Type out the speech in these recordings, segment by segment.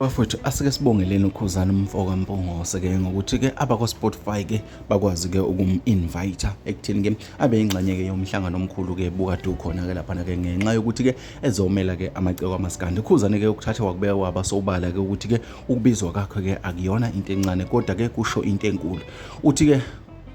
Bafowethu asike sibongeleni uKhuzani Mfoka Mpungose ke ngokuthi ke abakwa Spotify ke bakwazi ke ukum-invite ekuthini ke abe ingxenye ke yomhlangano omkhulu ke bukade ukhona ke lapha ke ngenxa yokuthi ke ezomela ke amaciko amaskandi. Khuzani ke ukuthatha wakubeka kwaba sobala ke ukuthi ke ukubizwa kakhe ke akuyona into encane kodwa ke kusho into enkulu. Uthi ke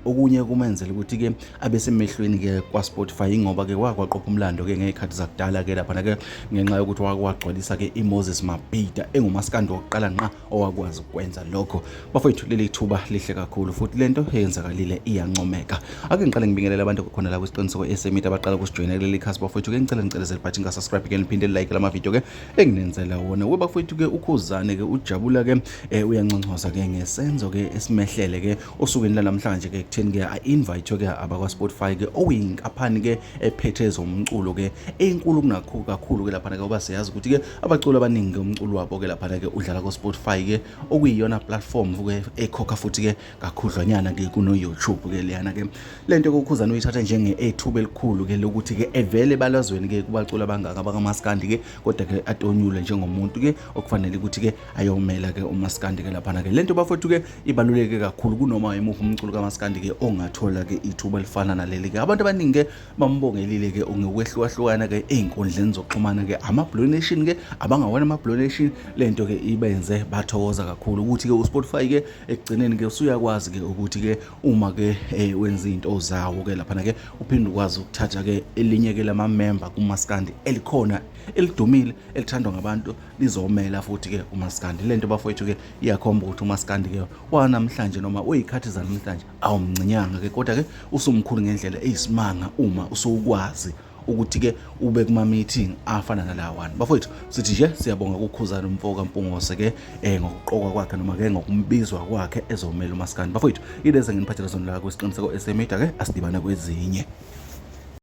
okunye kumenzela ukuthi ke abesemehlweni ke kwa Spotify ingoba ke kwaqopha umlando ke ngezikhathi zakudala ke lapha ke ngenxa yokuthi wagcwalisa ke iMoses Mabhida engumaskandi oqala nqa owakwazi ukwenza lokho. Bafowethu leli thuba lihle kakhulu futhi lento eyenzakalile iyancomeka. Ake ngiqale ngibingelela abantu khona la kwisiqiniseko eSemita abaqala ukusijoyina leli khasi bafowethu ke ngicela button ka subscribe ke niphinde like lama video ke enginenzela wona. We bafowethu ke uKhuzani ke ujabula ke uyanconcoza ke ngesenzo ke esimehlele ke osukwini namhlanje ke ke a-invite ke abakwa Spotify ke oyinkampani ke ephethe zomculo ke enkulu kakhulu ke lapha ke oba siyazi ukuthi ke abaculi abaningi umculo wabo ke lapha ke udlala ku Spotify ke okuyiyona platform ke ekhokha futhi ke kakhudlwanyana ke kuno YouTube ke leyana ke lento koKhuzani uyithatha njenge ethuba elikhulu ke lokuthi ke evele balazweni ke kubaculi abangaka abakamaskandi ke kodwa ke atonyule njengomuntu ke okufanele ukuthi ke ayomela ke umaskandi ke lapha ke lento bafowethu ke ibaluleke kakhulu kunoma imuphi umculo kamaskandi ke ongathola ke ithuba elifana naleli ke abantu abaningi ke bambongelile ke ngokwehlukana ke einkundleni zokuxhumana ke ama-Blue Nation ke abangawona ama-Blue Nation lento ke ibenze bathokoza kakhulu ukuthi ke uSpotify ke ekugcineni ke usuyakwazi ke ukuthi ke uma ke wenza izinto zawo ke lapha ke uphinde ukwazi ukuthatha ke elinye ke lama member kumaskandi elikhona elidumile elithandwa ngabantu lizomela futhi ke umaskandi lento bafowethu ke iyakhomba ukuthi umaskandi ke wanamhlanje noma uyikhathi zanamhlanje awumncinyanga ke kodwa ke usumkhulu ngendlela eyisimanga uma usukwazi ukuthi ke ube kuma meeting afana nalawani bafowethu sithi nje siyabonga kuKhuzani Mfoka Mpungose ke ngokuqokwa kwakhe noma ke ngokumbizwa kwakhe ezomela umaskandi bafowethu ileze nginiphathela zona la kwesiqiniseko eSemita ke asidibana kwezinye.